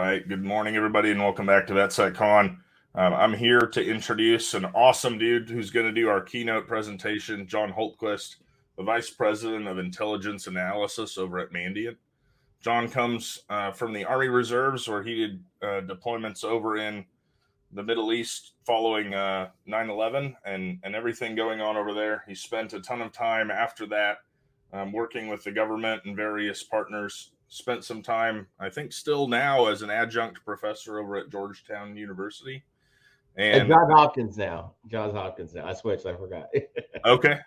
right, good morning, everybody, and welcome back to VetSecCon. I'm here to introduce an awesome dude who's going to do our keynote presentation, John Hultquist, the Vice President of Intelligence Analysis over at Mandiant. John comes from the Army Reserves, where he did deployments over in the Middle East following 9/11 and everything going on over there. He spent a ton of time after that working with the government and various partners. Spent some time, I think still now, as an adjunct professor over at Georgetown University. And Johns Hopkins now. I switched, I forgot. Okay.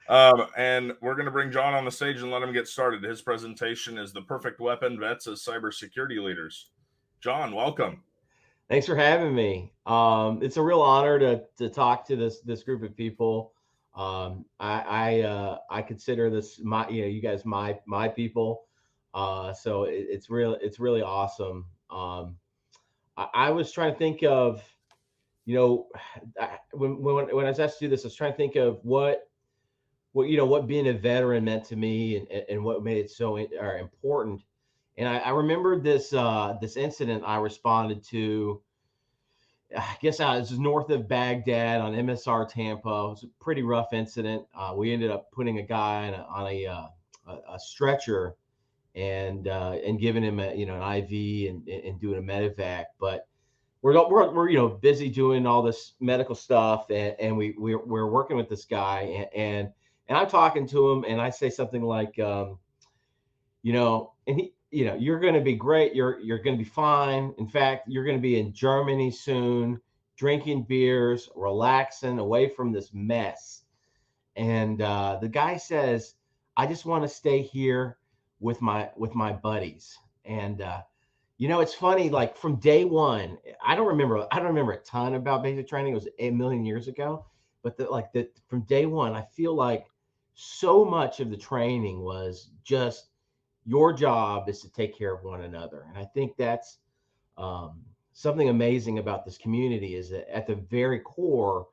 And we're going to bring John on the stage and let him get started. His presentation is The Perfect Weapon, Vets as Cybersecurity Leaders. John, welcome. Thanks for having me. It's a real honor to talk to this group of people. I consider this you guys my people. So it's really awesome. I was trying to think of, when I was asked to do this, I was trying to think of what being a veteran meant to me and what made it so important. And I remembered this incident I responded to. I guess this was north of Baghdad on MSR Tampa. It was a pretty rough incident. We ended up putting a guy on a stretcher and giving him an IV and doing a medevac. But we're busy doing all this medical stuff, and we're working with this guy, and I'm talking to him, and I say something like, and he, you're going to be great. You're going to be fine. In fact, you're going to be in Germany soon, drinking beers, relaxing away from this mess. And the guy says, I just want to stay here with my buddies. And it's funny, like from day one, I don't remember a ton about basic training. It was 8 million years ago, but from day one, I feel like so much of the training was just your job is to take care of one another. And I think that's something amazing about this community, is that at the very core,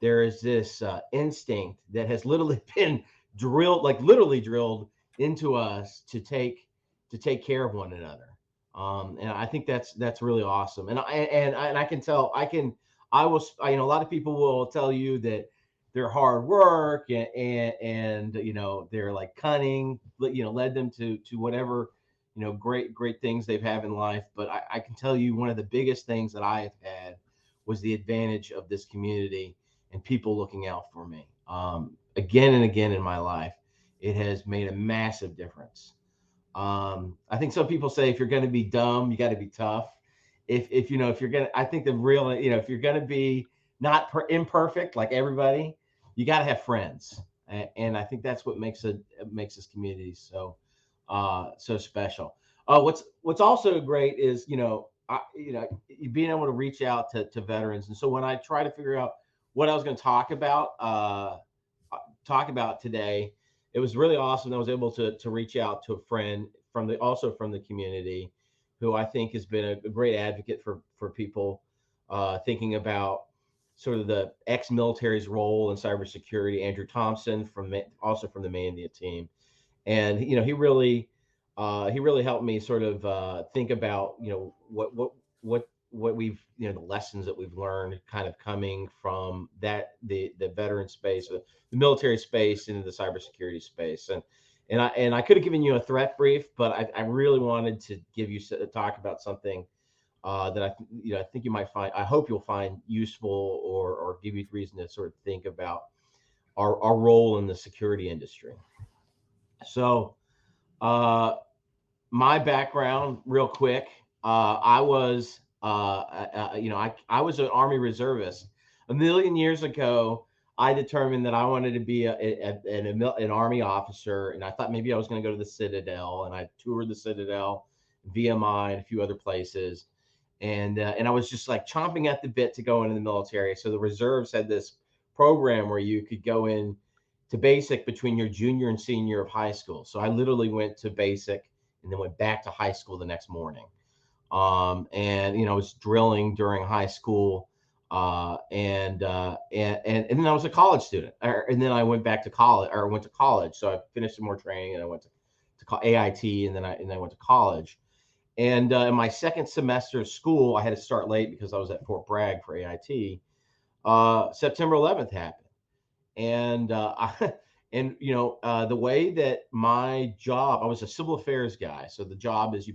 there is this instinct that has literally been literally drilled into us to take care of one another. And I think that's really awesome. And I can tell, a lot of people will tell you that their hard work and they're like cunning, led them to whatever, great things they've had in life. But I can tell you, one of the biggest things that I have had was the advantage of this community and people looking out for me. Again and again in my life, it has made a massive difference. I think some people say if you're going to be dumb, you got to be tough. If you're going to, I think the real, if you're going to be not imperfect like everybody, you got to have friends. And I think that's what makes this community so special. What's also great is, being able to reach out to veterans. And so when I try to figure out what I was going to talk about today, it was really awesome. I was able to reach out to a friend from the community, who I think has been a great advocate for people thinking about sort of the ex-military's role in cybersecurity. Andrew Thompson also from the Mandiant team, and he really helped me sort of think about what we've the lessons that we've learned, kind of coming from the veteran space, the military space, into the cybersecurity space. And I could have given you a threat brief, but I really wanted to talk about something that I think you might find, I hope you'll find useful, or give you reason to sort of think about our role in the security industry. So my background real quick, I was I was an Army reservist. A million years ago, I determined that I wanted to be an Army officer, and I thought maybe I was going to go to the Citadel, and I toured the Citadel, VMI, and a few other places, and I was just like chomping at the bit to go into the military. So the reserves had this program where you could go in to basic between your junior and senior year of high school. So I literally went to basic and then went back to high school the next morning. And I was drilling during high school, and then I was a college student, and then I went back to college, or went to college. So I finished some more training, and I went to AIT, and then I went to college. And in my second semester of school, I had to start late because I was at Fort Bragg for AIT. September 11th happened, and the way that my job, I was a civil affairs guy. So the job is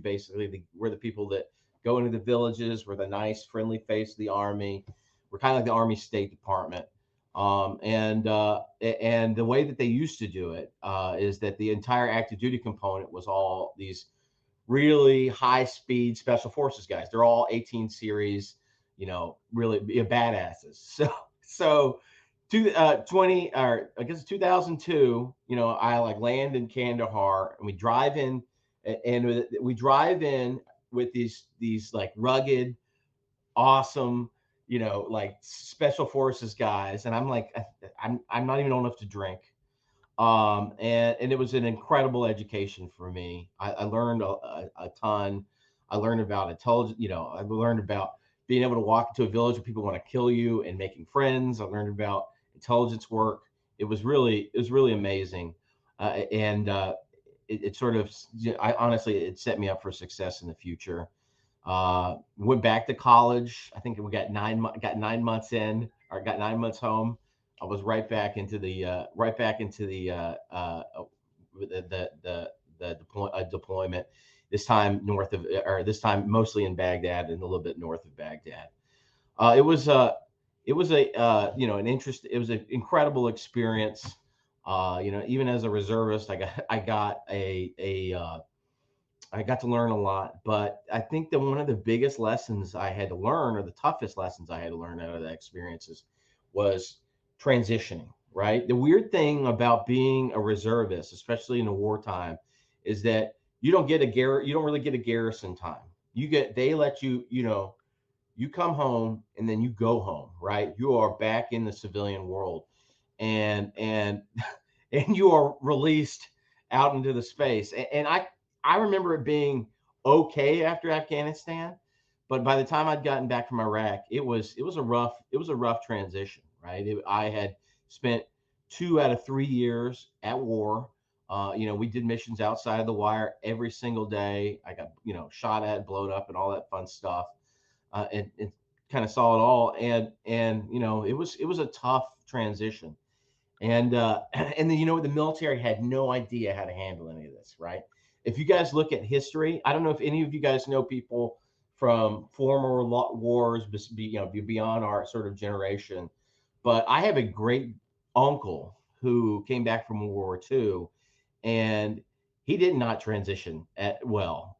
we're the people that go into the villages. We're the nice, friendly face of the Army. We're kind of like the Army State Department. And the way that they used to do it is that the entire active duty component was all these really high speed special forces guys. They're all 18 series, really badasses. So 2002, I like land in Kandahar, and we drive in, with these like rugged, awesome, like special forces guys, and I'm like, I'm not even old enough to drink. And it was an incredible education for me. I learned a ton. I learned about intelligence. I learned about being able to walk into a village where people want to kill you and making friends. I learned about intelligence work. It was really amazing. And it sort of, I honestly, it set me up for success in the future. Went back to college. I think we got 9 months in, or got 9 months home. I was right back into the deployment. This time this time mostly in Baghdad and a little bit north of Baghdad. It was an incredible experience. Even as a reservist, I got to learn a lot. But I think that one of the biggest lessons I had to learn, or the toughest lessons I had to learn out of that experiences, was transitioning. Right. The weird thing about being a reservist, especially in a wartime, is that you don't really get a garrison time. They let you come home and then you go home. Right. You are back in the civilian world, and and you are released out into the space. And I remember it being okay after Afghanistan, but by the time I'd gotten back from Iraq, it was a rough transition, right? I had spent 2 out of 3 years at war. We did missions outside of the wire every single day. I got shot at, blown up, and all that fun stuff, and kind of saw it all. And it was a tough transition. And and then the military had no idea how to handle any of this, right? If you guys look at history, I don't know if any of you guys know people from former wars, beyond our sort of generation, but I have a great uncle who came back from World War II, and he did not transition well.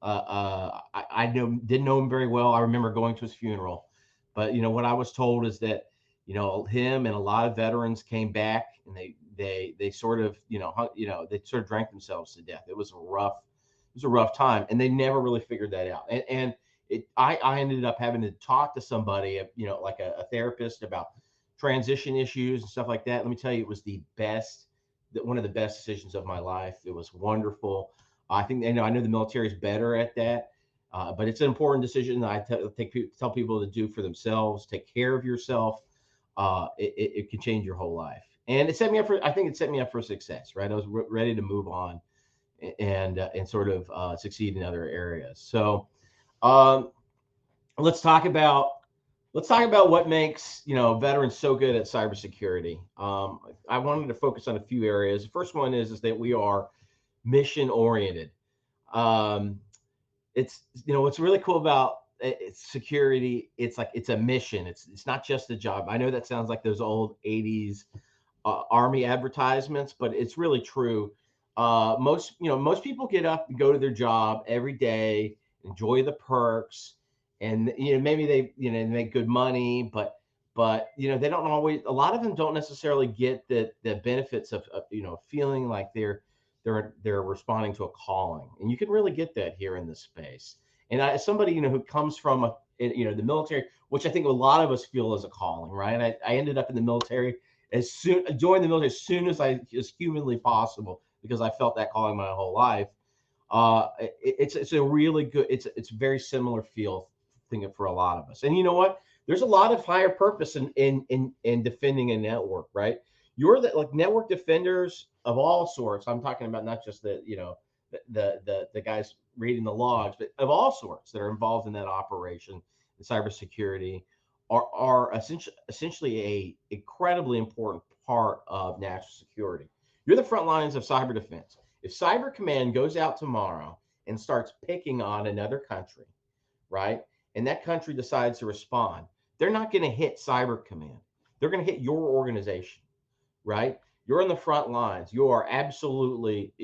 Didn't know him very well. I remember going to his funeral, but what I was told is that him and a lot of veterans came back, and they sort of they sort of drank themselves to death. It was a rough time, and they never really figured that out. I ended up having to talk to somebody, like a therapist, about transition issues and stuff like that. Let me tell you, it was one of the best decisions of my life. It was wonderful. I think I know the military is better at that, but it's an important decision that tell people to do for themselves. Take care of yourself. It can change your whole life, and I think it set me up for success. Right, I was ready to move on and sort of succeed in other areas. So um, let's talk about what makes veterans so good at cybersecurity. I wanted to focus on a few areas. The first one is that we are mission oriented. Um, it's what's really cool about security. It's like it's a mission. It's not just a job. I know that sounds like those old '80s Army advertisements, but it's really true. Most people get up and go to their job every day, enjoy the perks, and maybe they make good money, but they don't always. A lot of them don't necessarily get the benefits of feeling like they're responding to a calling, and you can really get that here in this space. And as somebody who comes from the military, which I think a lot of us feel is a calling, right? I ended up in the military joined the military as soon as as humanly possible, because I felt that calling my whole life. It's a really good. It's very similar feel thing for a lot of us. And you know what? There's a lot of higher purpose in defending a network, right? You're like network defenders of all sorts. I'm talking about not just the guys reading the logs, but of all sorts that are involved in that operation in cybersecurity are essentially a incredibly important part of national security. You're the front lines of cyber defense. If Cyber Command goes out tomorrow and starts picking on another country, right, and that country decides to respond, they're not going to hit Cyber Command. They're going to hit your organization, right? You're in the front lines. You are absolutely,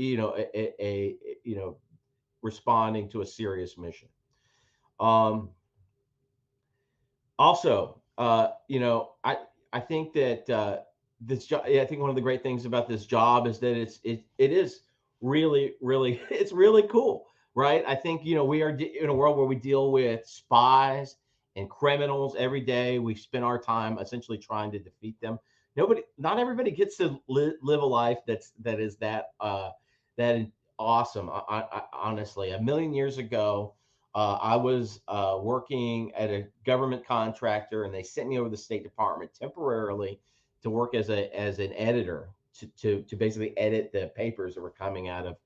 responding to a serious mission. Also, I think that this job. I think one of the great things about this job is that it is really, really, it's really cool, right? I think we are in a world where we deal with spies and criminals every day. We spend our time essentially trying to defeat them. Not everybody gets to live a life that is that awesome. Honestly, a million years ago, I was working at a government contractor, and they sent me over to the State Department temporarily to work as an editor to basically edit the papers that were coming out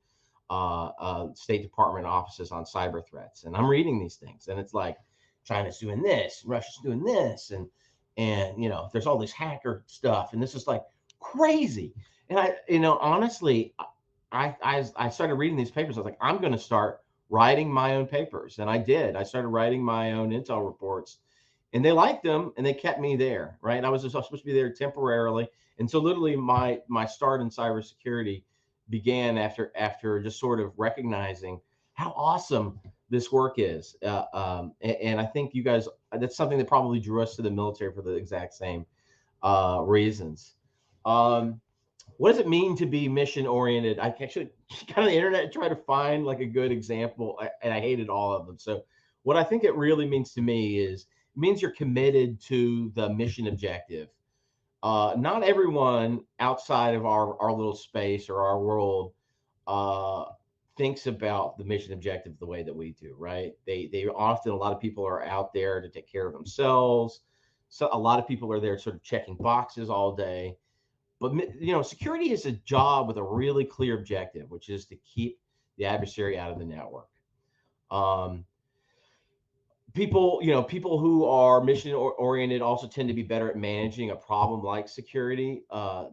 of State Department offices on cyber threats. And I'm reading these things, and it's like China's doing this, Russia's doing this, and there's all this hacker stuff, and this is like crazy. And honestly, I started reading these papers. I was like, I'm going to start writing my own papers, and I did. I started writing my own intel reports, and they liked them, and they kept me there. Right, I was supposed to be there temporarily, and so literally my start in cybersecurity began after just sort of recognizing how awesome this work is. And I think you guys, that's something that probably drew us to the military for the exact same reasons. What does it mean to be mission oriented? I actually kind of the internet try to find like a good example, and I hated all of them. So what I think it really means to me is it means you're committed to the mission objective. Not everyone outside of our little space or our world thinks about the mission objective the way that we do, right? They often, a lot of people are out there to take care of themselves. So a lot of people are there sort of checking boxes all day. But security is a job with a really clear objective, which is to keep the adversary out of the network. People who are mission oriented also tend to be better at managing a problem like security.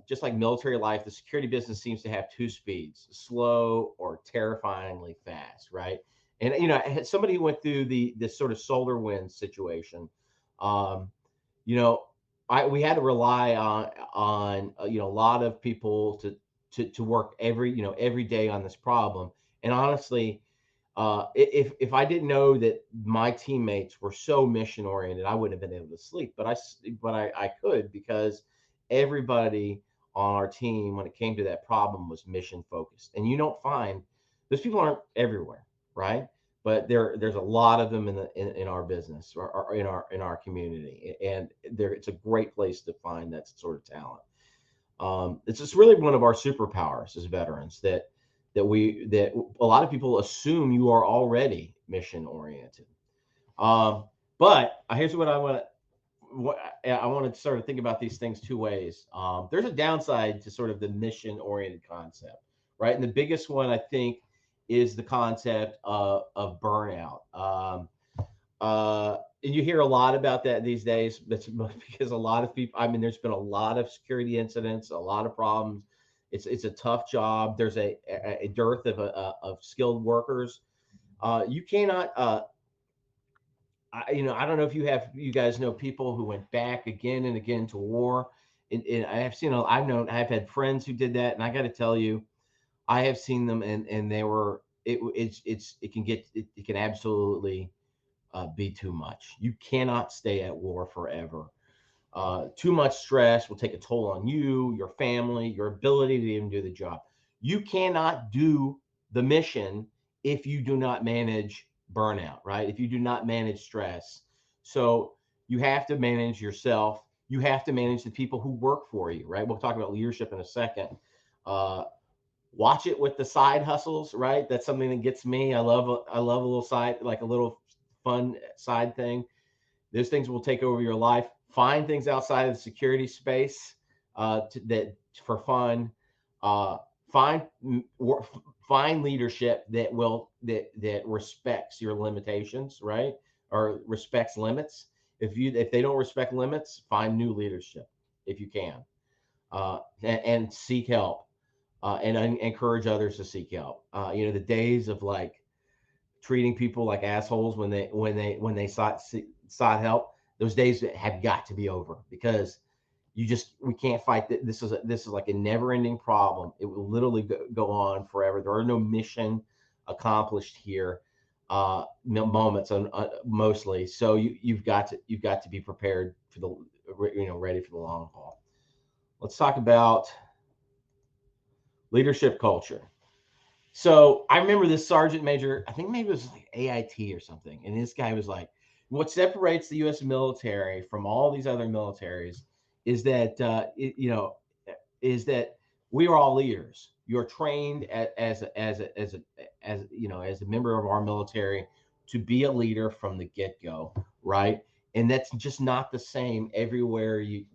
Just like military life, the security business seems to have two speeds: slow or terrifyingly fast, right? And somebody who went through this sort of SolarWinds situation, we had to rely on a lot of people to work every day on this problem. And honestly, if I didn't know that my teammates were so mission oriented, I wouldn't have been able to sleep. But I could, because everybody on our team, when it came to that problem, was mission focused. And you don't find those people aren't everywhere, right? But there's a lot of them in our business or in our community, and it's a great place to find that sort of talent. It's just really one of our superpowers as veterans that a lot of people assume you are already mission oriented. But here's what I want to sort of think about these things two ways. There's a downside to sort of the mission oriented concept, right? And the biggest one, I think, is the concept of burnout. And you hear a lot about that these days. That's because a lot of people, there's been a lot of security incidents, a lot of problems. It's a tough job. There's a dearth of skilled workers. You cannot, I don't know if you guys know people who went back again and again to war. And I've had friends who did that. And I got to tell you, I have seen them, and they were, it can absolutely be too much. You cannot stay at war forever. Too much stress will take a toll on you, your family, your ability to even do the job. You cannot do the mission if you do not manage burnout, right? If you do not manage stress. So you have to manage yourself. You have to manage the people who work for you, right? We'll talk about leadership in a second. Watch it with the side hustles, right? That's something that gets me. I love a little side, like a little fun side thing. Those things will take over your life. Find things outside of the security space for fun. find leadership that respects your limitations, right? Or respects limits. If they don't respect limits, find new leadership if you can, and seek help, and encourage others to seek help. The days of like treating people like assholes when they sought help, those days have got to be over, because we can't fight that. This is like a never ending problem. It will literally go on forever. There are no mission accomplished here, moments on, mostly. So you've got to be prepared for ready for the long haul. Let's talk about leadership culture. So I remember this sergeant major, I think maybe it was like AIT or something. And this guy was like, what separates the U.S. military from all these other militaries is that, is that we are all leaders. You're trained as a member of our military to be a leader from the get-go, right? And that's just not the same everywhere you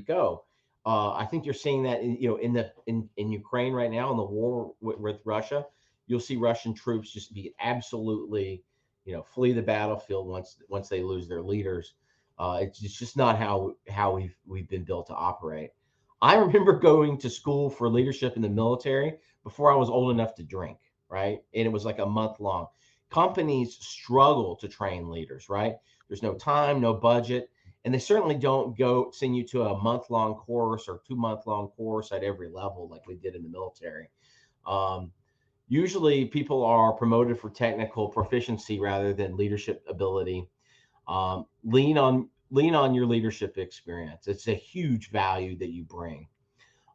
go. I think you're seeing that in Ukraine right now, in the war with Russia. You'll see Russian troops just be absolutely, flee the battlefield once they lose their leaders. It's just not how we've been built to operate. I remember going to school for leadership in the military before I was old enough to drink, right? And it was like a month long. Companies struggle to train leaders, right? There's no time, no budget, and they certainly don't go send you to a month-long course or 2-month-long course at every level like we did in the military. Usually people are promoted for technical proficiency rather than leadership ability. Lean on your leadership experience. It's a huge value that you bring.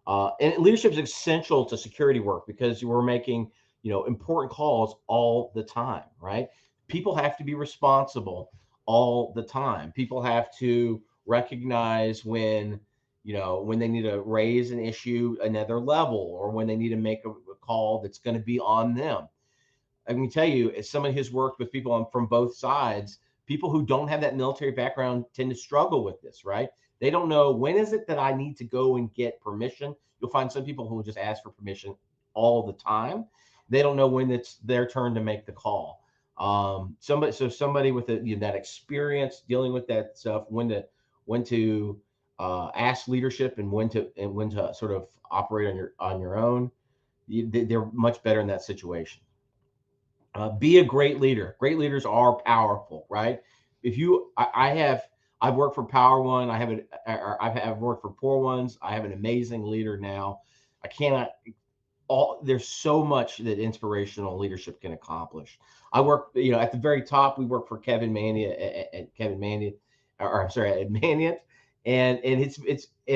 And leadership is essential to security work because we're making, important calls all the time, right? People have to be responsible all the time. People have to recognize when they need to raise an issue another level, or when they need to make a call that's going to be on them. I can tell you, as somebody who's worked with people from both sides, people who don't have that military background tend to struggle with this, right? They don't know, when is it that I need to go and get permission. You'll find some people who will just ask for permission all the time. They don't know when it's their turn to make the call. Somebody with that experience dealing with that stuff, when to ask leadership, and when to sort of operate on your own. They're much better in that situation. Be a great leader. Great leaders are powerful, right? I've worked for Power One. I've worked for Poor Ones. I have an amazing leader now. I cannot. There's so much that inspirational leadership can accomplish. I work, at the very top. We work for Kevin Mandiant at Kevin Mandiant, or I'm sorry, at Mandiant, and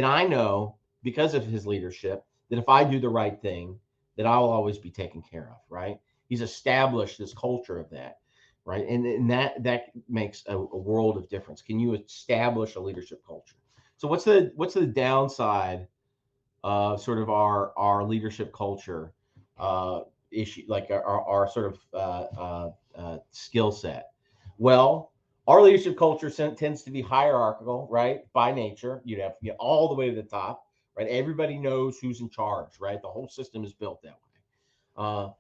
I know, because of his leadership, that if I do the right thing, that I will always be taken care of, right? He's established this culture of that, right? And that makes a world of difference. Can you establish a leadership culture? So what's the downside of sort of our leadership culture issue, like our sort of skill set? Well, our leadership culture tends to be hierarchical, right? By nature, you'd have to get all the way to the top, right? Everybody knows who's in charge, right? The whole system is built that way.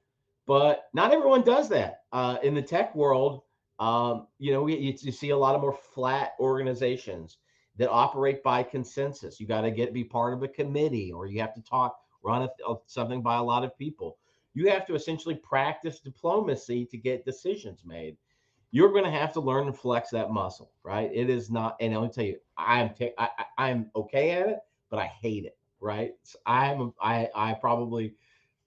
But not everyone does that. In the tech world, you see a lot of more flat organizations that operate by consensus. You got to be part of a committee, or you have to run something by a lot of people. You have to essentially practice diplomacy to get decisions made. You're going to have to learn to flex that muscle, right? It is not, and I'll tell you, I'm okay at it, but I hate it, right? So I probably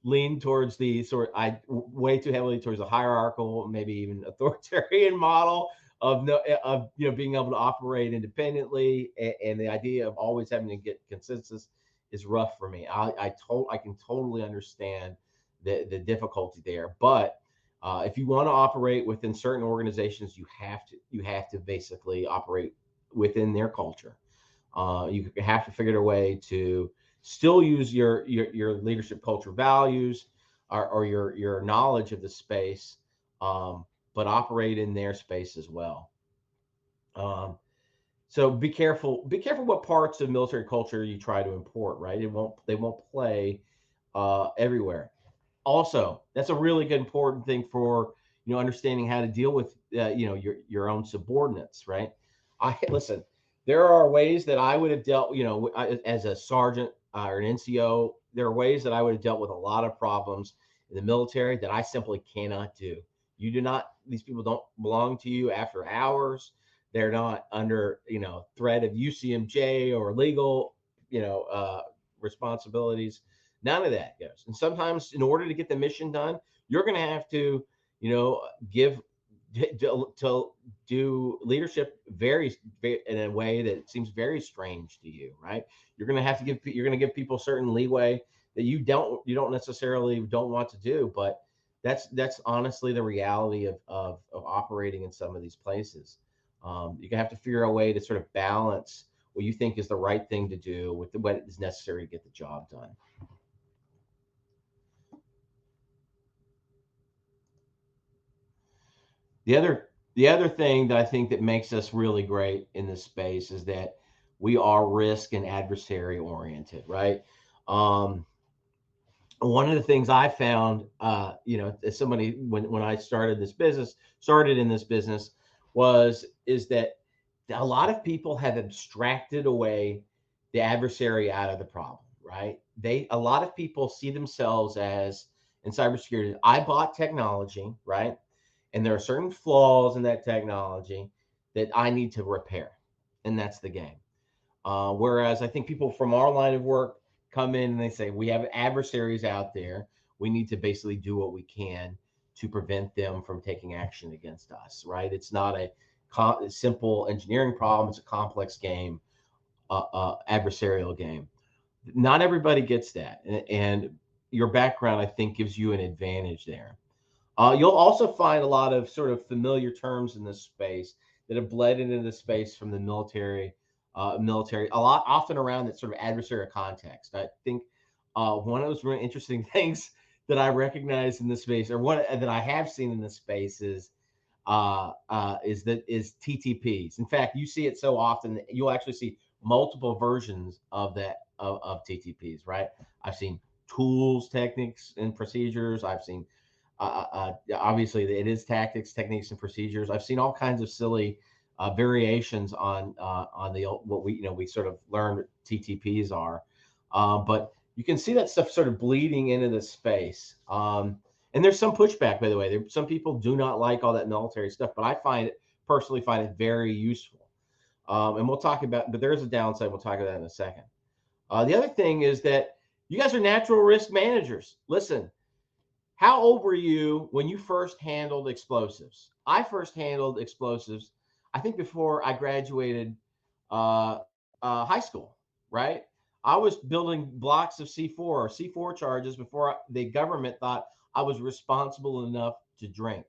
lean towards way too heavily towards a hierarchical, maybe even authoritarian model of being able to operate independently, and the idea of always having to get consensus is rough for me. I can totally understand the difficulty there, but if you want to operate within certain organizations, you have to basically operate within their culture. You have to figure out a way to still use your leadership culture values, or your knowledge of the space, but operate in their space as well. So be careful what parts of military culture you try to import, right? They won't play everywhere. Also, that's a really good important thing for understanding how to deal with your own subordinates, right? I listen. There are ways that I would have dealt, as a sergeant or an NCO. There are ways that I would have dealt with a lot of problems in the military that I simply cannot do. You do not; these people don't belong to you after hours. They're not under threat of UCMJ or legal responsibilities. None of that goes. And sometimes, in order to get the mission done, you're going to have to, give to do leadership in a way that seems very strange to you, right? You're going to have to give people certain leeway that you don't necessarily don't want to do, but that's honestly the reality of operating in some of these places. You're gonna have to figure out a way to sort of balance what you think is the right thing to do with what is necessary to get the job done. The other thing that I think that makes us really great in this space is that we are risk and adversary oriented, right? Um, One of the things I found, as somebody when I started in this business, is that a lot of people have abstracted away the adversary out of the problem, right? A lot of people see themselves as in cybersecurity. I bought technology, right? And there are certain flaws in that technology that I need to repair, and that's the game. Whereas I think people from our line of work come in and they say, we have adversaries out there. We need to basically do what we can to prevent them from taking action against us, right? It's not a simple engineering problem. It's a complex game, adversarial game. Not everybody gets that. And your background, I think, gives you an advantage there. You'll also find a lot of sort of familiar terms in this space that have bled into the space from the military, a lot often around that sort of adversarial context. I think one of those really interesting things that I recognize in this space, or one that I have seen in this space, is TTPs. In fact, you see it so often that you'll actually see multiple versions of TTPs, right? I've seen tools, techniques, and procedures. I've seen obviously it is tactics, techniques, and procedures. I've seen all kinds of silly variations on the what we sort of learned TTPs are, but you can see that stuff sort of bleeding into the space. And there's some pushback, by the way. Some people do not like all that military stuff, but I personally find it very useful. And we'll talk about, but there is a downside. We'll talk about that in a second. The other thing is that you guys are natural risk managers. Listen, how old were you when you first handled explosives? I first handled explosives, I think, before I graduated high school, right? I was building blocks of C4 charges before the government thought I was responsible enough to drink.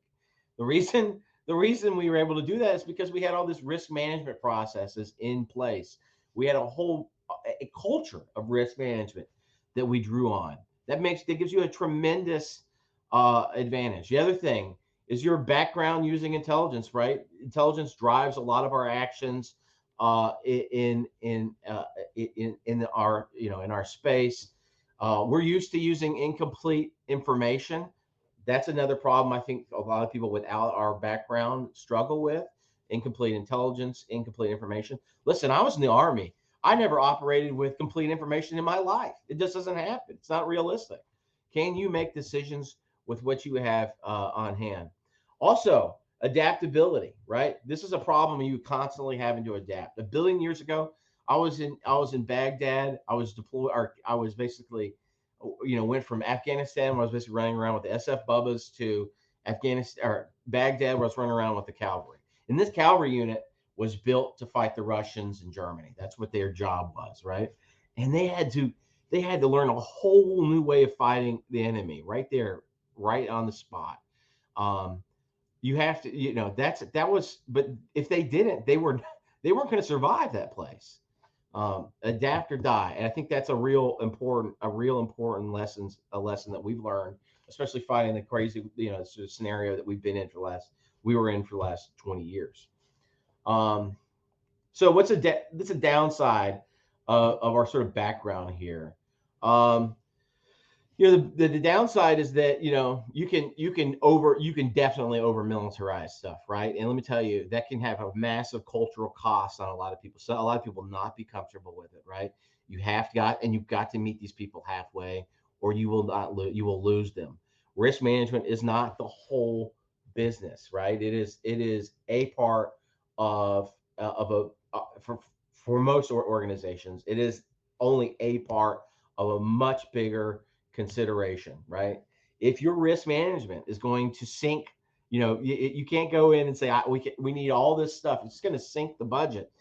The reason we were able to do that is because we had all this risk management processes in place. We had a culture of risk management that we drew on. That gives you a tremendous advantage. The other thing is your background using intelligence, right? Intelligence drives a lot of our actions in our in our space. We're used to using incomplete information. That's another problem I think a lot of people without our background struggle with: incomplete intelligence, incomplete information. Listen, I was in the Army. I never operated with complete information in my life. It just doesn't happen. It's not realistic. Can you make decisions with what you have on hand? Also, adaptability, right? This is a problem you constantly having to adapt. A billion years ago, I was in Baghdad. I was deployed, or I was basically, went from Afghanistan, where I was basically running around with the SF Bubbas, to Afghanistan or Baghdad, where I was running around with the cavalry. And this cavalry unit was built to fight the Russians in Germany. That's what their job was, right? And they had to learn a whole new way of fighting the enemy right there, right on the spot. Um, you have to, but if they didn't, they weren't going to survive that place. Adapt or die, and I think that's a real important lesson that we've learned, especially fighting the crazy, sort of scenario that we were in for the last 20 years. Um, so that's a downside of our sort of background here. Um, the downside is that you can definitely over militarize stuff, right? And let me tell you, that can have a massive cultural cost on a lot of people. So a lot of people not be comfortable with it, right? You've got to meet these people halfway, or you will not you will lose them. Risk management is not the whole business, right? It is a part of a for most organizations. It is only a part of a much bigger consideration, right? If your risk management is going to sink, you can't go in and say we need all this stuff. It's going to sink the budget.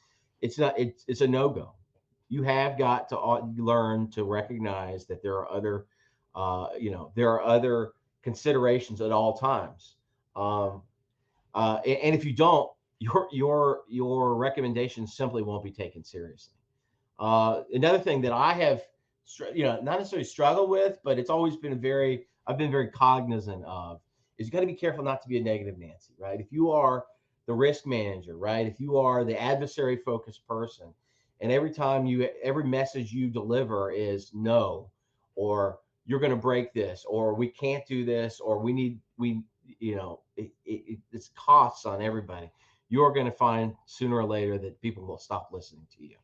It's not. It's a no go. You have got to learn to recognize that there are other considerations at all times. And if you don't, your recommendations simply won't be taken seriously. Another thing that I have, not necessarily struggled with, but it's always been I've been very cognizant of, is you got to be careful not to be a negative Nancy, right? If you are the risk manager, right? If you are the adversary focused person, and every message you deliver is no, or you're going to break this, or we can't do this, or it's costs on everybody, you're going to find sooner or later that people will stop listening to you,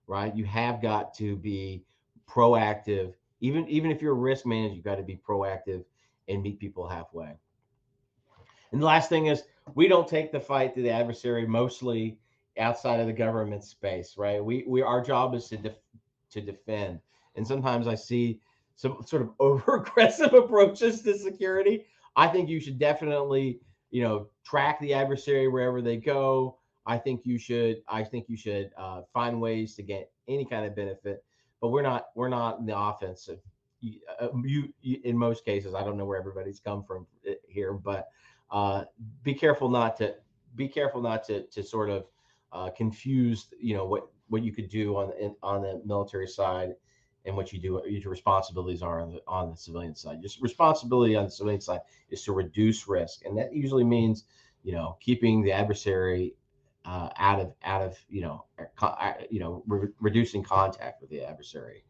right? You have got to be proactive. Even if you're a risk manager, you've got to be proactive and meet people halfway. And the last thing is, we don't take the fight to the adversary mostly outside of the government space, right? Our job is to defend. And sometimes I see some sort of over aggressive approaches to security. I think you should definitely, track the adversary wherever they go. I think you should find ways to get any kind of benefit, but we're not in the offensive. In most cases, I don't know where everybody's come from here, but be careful not to sort of confuse, what you could do on the military side and what your responsibilities are on the civilian side. Just responsibility on the civilian side is to reduce risk, and that usually means, keeping the adversary out of reducing contact with the adversary.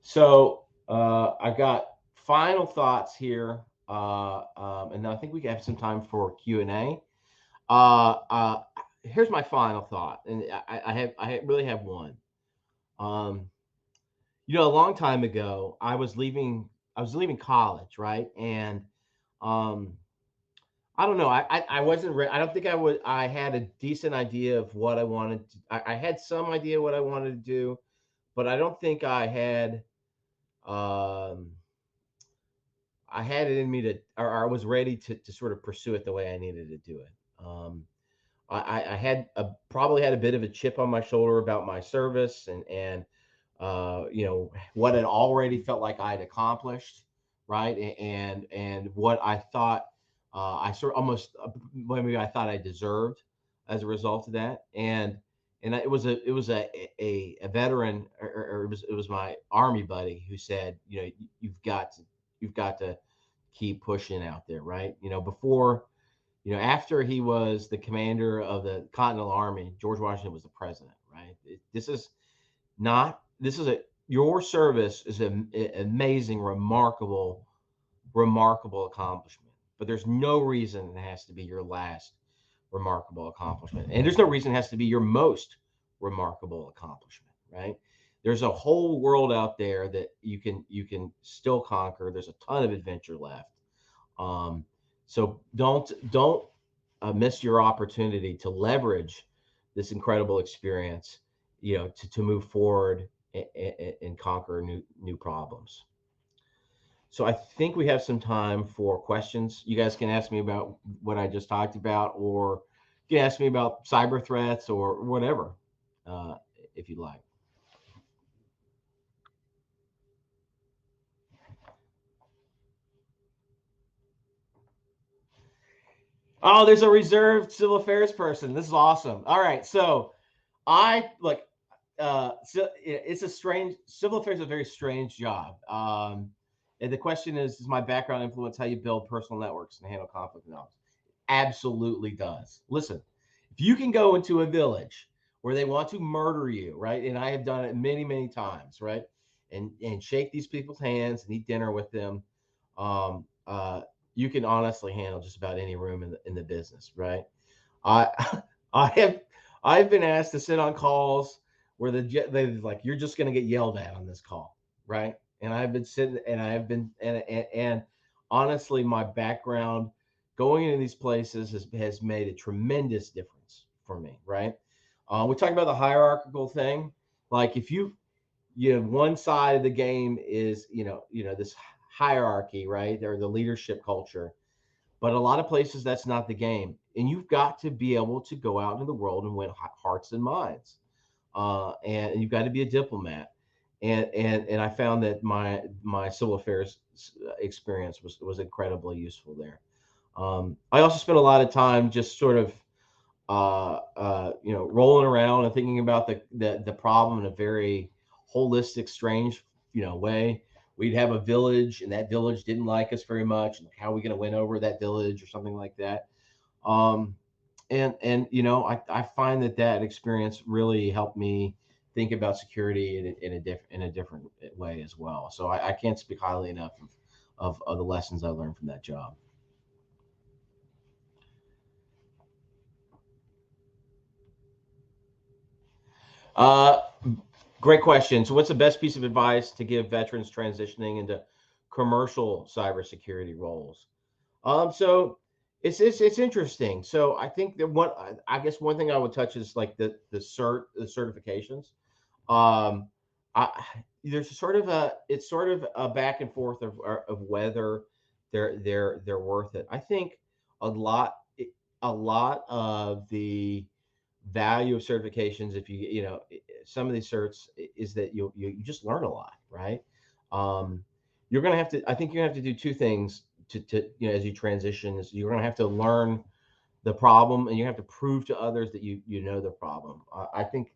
So I've got final thoughts here, and I think we have some time for Q&A. Here's my final thought, and I really have one. A long time ago, I was leaving college, right? And I don't know. I wasn't. I don't think I would. I had a decent idea of what I wanted to. I had some idea what I wanted to do, but I don't think I had. I had it in me to, or I was ready to sort of pursue it the way I needed to do it. I probably had a bit of a chip on my shoulder about my service and what it already felt like I'd accomplished, right? And what I thought I sort of almost maybe I thought I deserved as a result of that. And it was a veteran, or it was my Army buddy who said, you've got to keep pushing out there, right? Before, after he was the commander of the Continental Army, George Washington was the president, right? Your service is an amazing, remarkable accomplishment, but there's no reason it has to be your last remarkable accomplishment. And there's no reason it has to be your most remarkable accomplishment, right? There's a whole world out there that you can still conquer. There's a ton of adventure left. So don't miss your opportunity to leverage this incredible experience, to move forward and conquer new problems. So I think we have some time for questions. You guys can ask me about what I just talked about, or you can ask me about cyber threats or whatever, if you'd like. Oh, there's a reserved civil affairs person. This is awesome. All right, so so it's a strange, civil affairs is a very strange job. And the question is, does my background influence how you build personal networks and handle conflict analysis? Absolutely does. Listen, if you can go into a village where they want to murder you, right? And I have done it many, many times, right? and shake these people's hands and eat dinner with them, um, uh, you can honestly handle just about any room in the business, right? I I have I've been asked to sit on calls where they like, you're just going to get yelled at on this call, right? And I've been sitting and I've been and honestly, my background going into these places has made a tremendous difference for me, right? We talk about the hierarchical thing. Like if you have one side of the game is this hierarchy, right? They're the leadership culture, but a lot of places that's not the game, and you've got to be able to go out into the world and win hearts and minds, and you've got to be a diplomat. And I found that my civil affairs experience was incredibly useful there. I also spent a lot of time just sort of rolling around and thinking about the problem in a very holistic, strange, way. We'd have a village, and that village didn't like us very much. And how are we going to win over that village, or something like that? Um, I find that experience really helped me think about security in a different way as well. So I can't speak highly enough of the lessons I learned from that job. Uh, Great question. So, what's the best piece of advice to give veterans transitioning into commercial cybersecurity roles? So it's interesting. So I think that I guess one thing I would touch is like the certifications. Um, I There's sort of a back and forth of whether they're worth it. I think a lot a lot of the value of certifications, if some of these certs, is that you just learn a lot, right? um, you're going to have to I think you're going to have to do two things to as you transition. Is you're going to have to learn the problem, and you have to prove to others that you know the problem. I think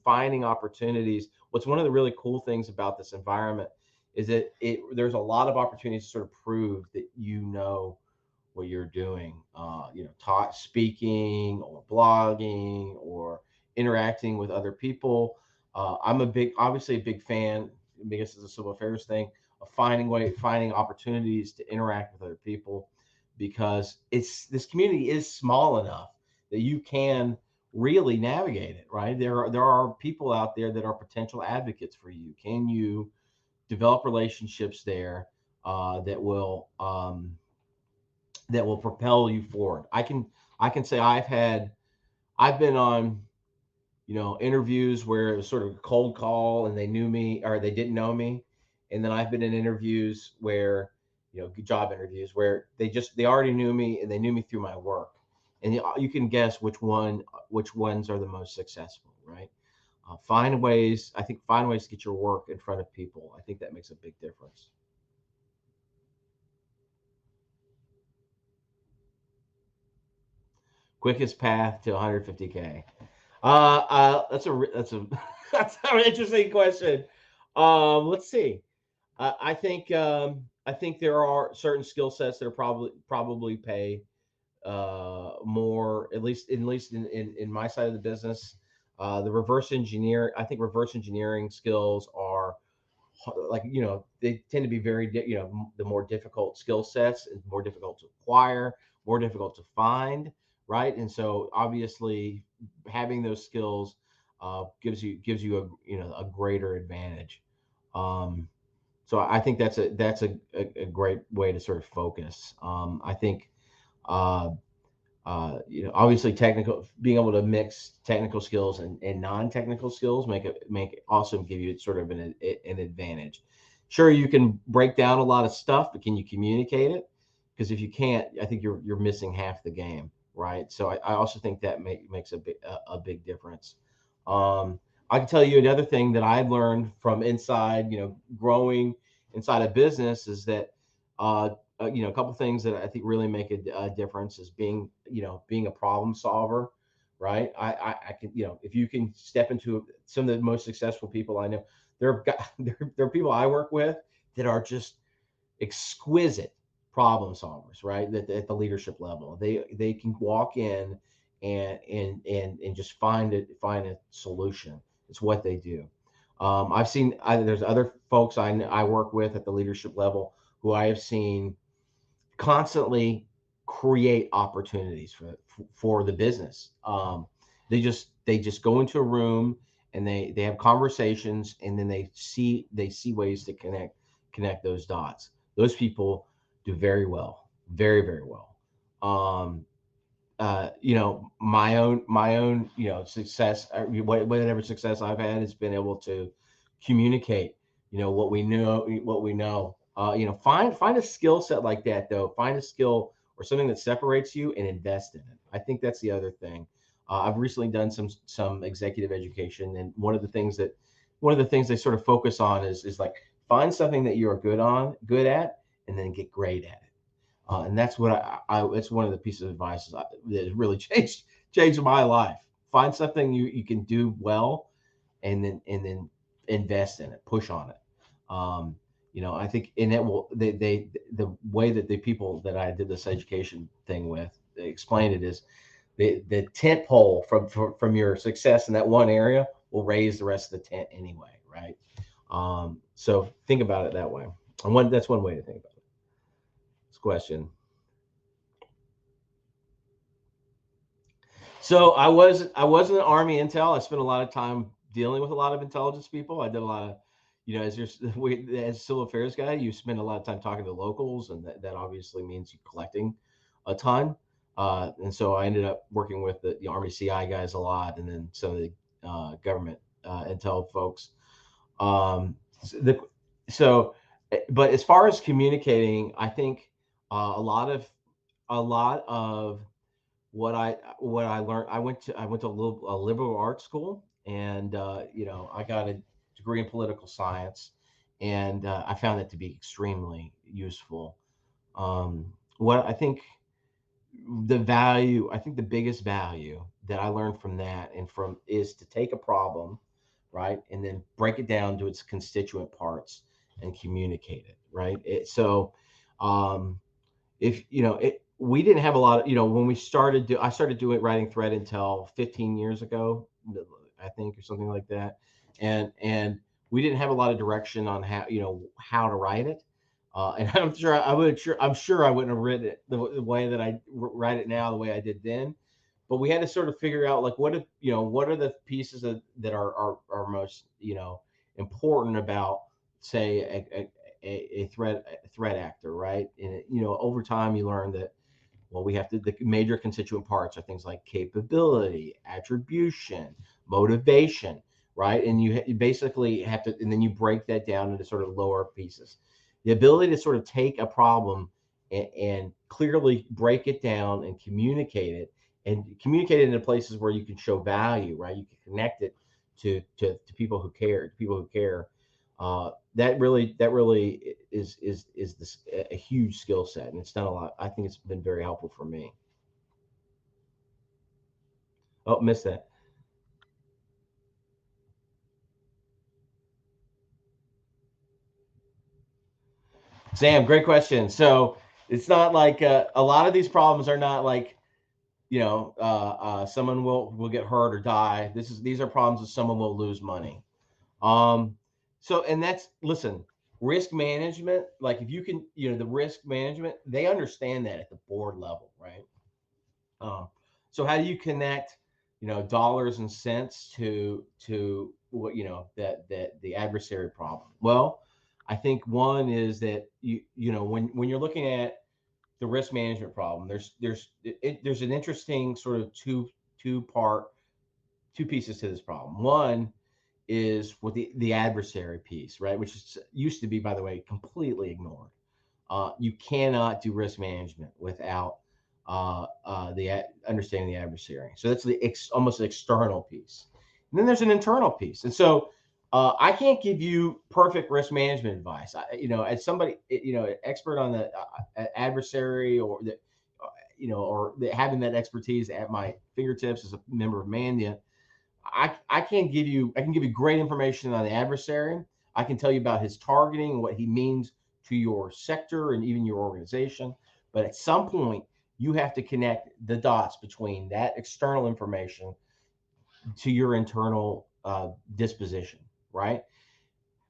finding opportunities, what's one of the really cool things about this environment is that there's a lot of opportunities to sort of prove that you know what you're doing, speaking or blogging or interacting with other people. I'm obviously a big fan, because it's a civil affairs thing, of finding opportunities to interact with other people, because this community is small enough that you can really navigate it, right? There are people out there that are potential advocates for you. Can you develop relationships there that will propel you forward? I can say I've been on interviews where it was sort of a cold call and they knew me or they didn't know me, and then I've been in interviews where job interviews where they already knew me and they knew me through my work, and you can guess which ones are the most successful, right? Find ways to get your work in front of people. I think that makes a big difference. Quickest path to 150K. That's a that's an interesting question. Let's see. I think there are certain skill sets that are probably pay more, at least in my side of the business. The reverse engineer I think reverse engineering skills are like they tend to be the more difficult skill sets, and more difficult to acquire, more difficult to find, right? And so obviously having those skills gives you a greater advantage. um so I think that's a great way to sort of focus. I think uh obviously being able to mix technical skills and non-technical skills make also give you sort of an advantage. Sure, you can break down a lot of stuff, but can you communicate it? Because if you can't, I think you're missing half the game, right? So I also think that makes a big difference. I can tell you another thing that I learned from inside, growing inside a business, is that a couple things that I think really make a difference is being a problem solver, right? I can, if you can step into some of the most successful people I know, there are people I work with that are just exquisite problem solvers, right? That at the leadership level, they can walk in and just find a solution. It's what they do. I've seen there's other folks I work with at the leadership level who I have seen constantly create opportunities for the business. They just go into a room and they have conversations, and then they see ways to connect those dots. Those people do very well, very well. My own success, whatever success I've had has been able to communicate what we know. Find a skill set like that, though. Find a skill or something that separates you and invest in it. I think that's the other thing. I've recently done some executive education, and one of the things they sort of focus on is like, find something that you're good at, and then get great at it. And that's what it's one of the pieces of advice that has really changed my life. Find something you can do well, and then invest in it, push on it. I think, and it will, the way that the people that I did this education thing with, they explained it is the tent pole from your success in that one area will raise the rest of the tent anyway, right? So think about it that way. And that's one way to think about it. This question. So I was in the Army intel. I spent a lot of time dealing with a lot of intelligence people. I did a lot of, as civil affairs guy, you spend a lot of time talking to locals, and that obviously means you collecting a ton. And so I ended up working with the Army CI guys a lot, and then some of the government intel folks. But as far as communicating, I think a lot of what I learned. I went to a liberal arts school, and I got a degree in political science, and I found it to be extremely useful. What I think the biggest value that I learned from that is to take a problem, right, and then break it down to its constituent parts and communicate it, right. If we didn't have a lot of, when I started doing writing threat intel 15 years ago, I think, or something like that. And we didn't have a lot of direction on how to write it. And I'm sure I wouldn't have written it the way that I write it now, the way I did then. But we had to sort of figure out, like, what are the pieces that are most, important about, say, a threat actor, right? And over time you learn that, well, the major constituent parts are things like capability, attribution, motivation, right? And you basically have to, and then you break that down into sort of lower pieces. The ability to sort of take a problem and clearly break it down and communicate it into places where you can show value, right? You can connect it to people who care, that really is a huge skill set, and it's done a lot. I think it's been very helpful for me. Oh, missed that. Sam, great question. So it's not like a lot of these problems are not like, someone will get hurt or die. These are problems that someone will lose money. And listen, risk management, like, if you can, the risk management, they understand that at the board level, right? So how do you connect, dollars and cents to what, that the adversary problem? Well, I think one is that when you're looking at the risk management problem, there's an interesting sort of two pieces to this problem. One is with the adversary piece, right? Which used to be, by the way, completely ignored. You cannot do risk management without understanding the adversary. So that's almost an external piece. And then there's an internal piece. And so I can't give you perfect risk management advice. As somebody, an expert on the adversary, or having that expertise at my fingertips as a member of Mandiant, I can give you great information on the adversary. I can tell you about his targeting and what he means to your sector and even your organization. But at some point, you have to connect the dots between that external information to your internal disposition, right?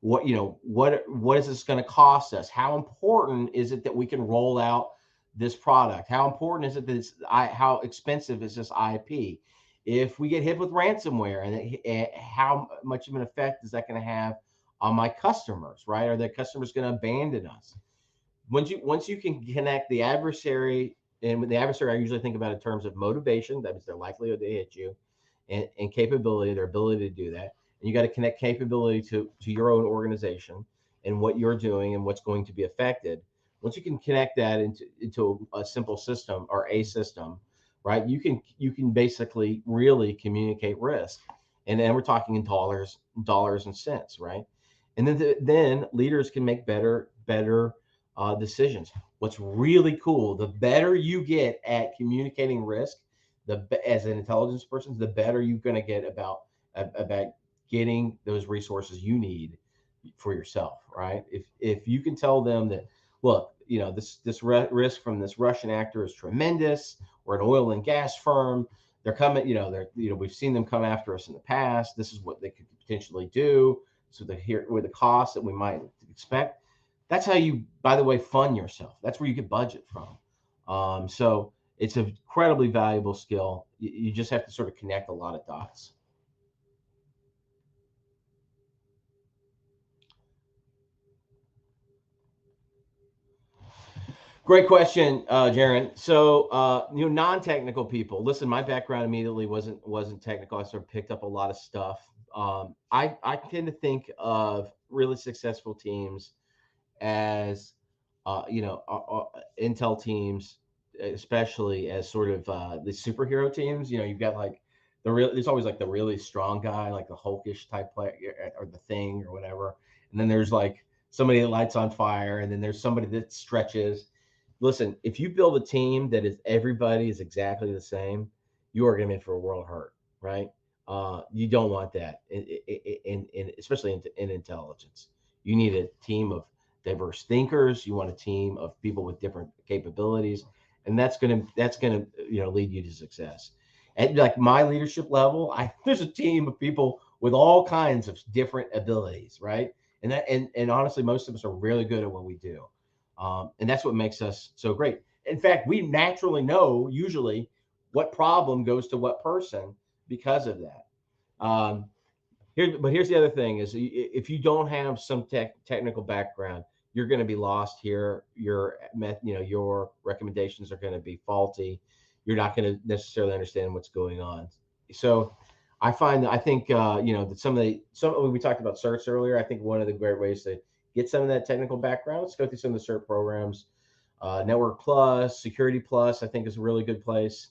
What is this going to cost us? How important is it that we can roll out this product? How important is it that how expensive is this IP? If we get hit with ransomware, and how much of an effect is that going to have on my customers, right? Are the customers going to abandon us? Once you can connect the adversary, and with the adversary, I usually think about in terms of motivation, that is their likelihood to hit you, and capability, their ability to do that. And you got to connect capability to your own organization and what you're doing and what's going to be affected. Once you can connect that into a simple system or a system, right? You can basically really communicate risk, and then we're talking in dollars and cents, right? And then leaders can make better decisions. What's really cool, the better you get at communicating risk, as an intelligence person, the better you're going to get about getting those resources you need for yourself, right? If you can tell them that, look, this risk from this Russian actor is tremendous. We're an oil and gas firm. They're coming, we've seen them come after us in the past. This is what they could potentially do. So with the costs that we might expect. That's how you, by the way, fund yourself. That's where you get budget from. So it's an incredibly valuable skill. You just have to sort of connect a lot of dots. Great question, Jaron. So, non-technical people. Listen, my background immediately wasn't technical. I sort of picked up a lot of stuff. I tend to think of really successful teams as intel teams, especially as sort of the superhero teams. You've got like there's always like the really strong guy, like the Hulkish type player, or the Thing or whatever, and then there's like somebody that lights on fire, and then there's somebody that stretches. Listen, if you build a team that is everybody is exactly the same, you are going to be in for a world hurt, right? You don't want that, especially in intelligence. You need a team of diverse thinkers. You want a team of people with different capabilities, and that's gonna lead you to success. At like my leadership level, there's a team of people with all kinds of different abilities, right? And honestly, most of us are really good at what we do. And that's what makes us so great. In fact, we naturally know usually what problem goes to what person because of that. But here's the other thing: is if you don't have some technical background, you're going to be lost here. Your recommendations are going to be faulty. You're not going to necessarily understand what's going on. So I think that we talked about certs earlier. I think one of the great ways to get some of that technical background, let's go through some of the cert programs. Network Plus, Security Plus, I think is a really good place.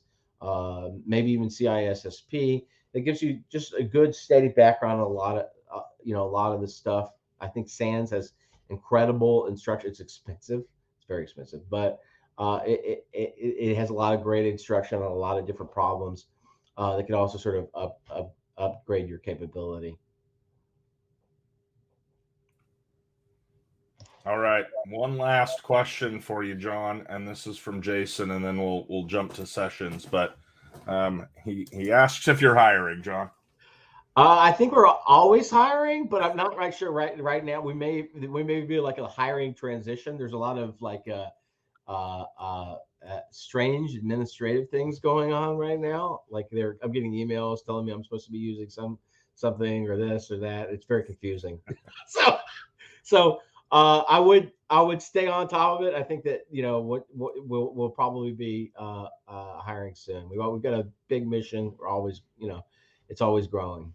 Maybe even CISSP. It gives you just a good steady background on a lot of this stuff. I think SANS has incredible instruction. It's expensive. It's very expensive, but it has a lot of great instruction on a lot of different problems that can also sort of upgrade your capability. All right, one last question for you, John, and this is from Jason, and then we'll jump to sessions. But he asks if you're hiring, John. I think we're always hiring, but I'm not right sure right now. We may be like a hiring transition. There's a lot of like strange administrative things going on right now. Like I'm getting emails telling me I'm supposed to be using something or this or that. It's very confusing. so I would stay on top of it. I think that what we'll probably be hiring soon. We've got a big mission. We're always it's always growing.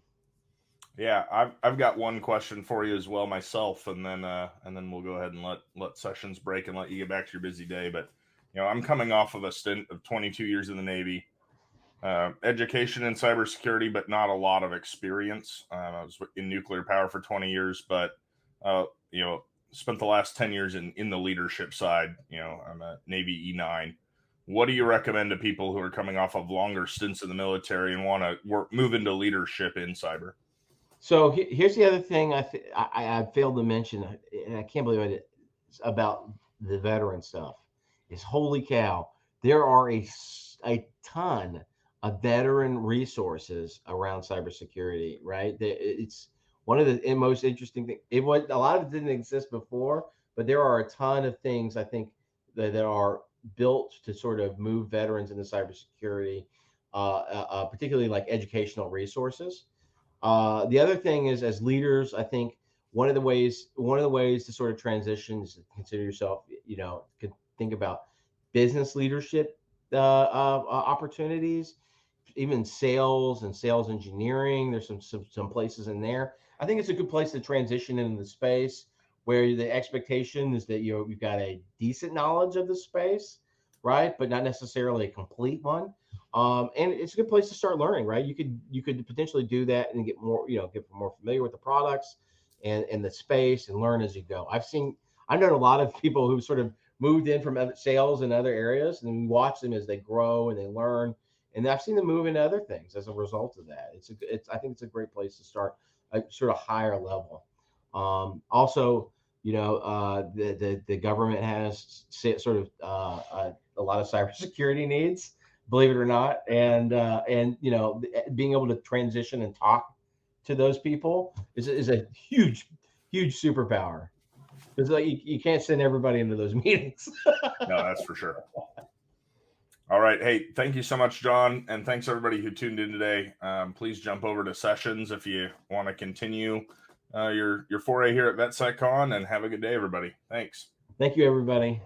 Yeah, I've got one question for you as well myself, and then we'll go ahead and let sessions break and let you get back to your busy day. But I'm coming off of a stint of 22 years in the Navy, education in cybersecurity, but not a lot of experience. I was in nuclear power for 20 years, but spent the last 10 years in the leadership side. I'm a Navy E9. What do you recommend to people who are coming off of longer stints in the military and want to move into leadership in cyber? So here's the other thing I failed to mention, and I can't believe I did, about the veteran stuff, is holy cow, there are a ton of veteran resources around cybersecurity, right? one of the most interesting things, it was a lot of it didn't exist before, but there are a ton of things I think that are built to sort of move veterans into cybersecurity, particularly like educational resources. The other thing is, as leaders, I think one of the ways to sort of transition is to consider yourself, think about business leadership opportunities, even sales and sales engineering. There's some places in there. I think it's a good place to transition into the space where the expectation is that you've got a decent knowledge of the space, right, but not necessarily a complete one. And it's a good place to start learning, right? You could potentially do that and get more familiar with the products and the space and learn as you go. I've known a lot of people who sort of moved in from other sales in other areas, and we watch them as they grow and they learn. And I've seen them move into other things as a result of that. I think it's a great place to start a sort of higher level. Also, the government has sort of a lot of cybersecurity needs, believe it or not, and being able to transition and talk to those people is a huge superpower. It's like you can't send everybody into those meetings. No, that's for sure. All right. Hey, thank you so much, John. And thanks everybody who tuned in today. Please jump over to sessions if you want to continue your foray here at VetSecCon, and have a good day, everybody. Thanks. Thank you, everybody.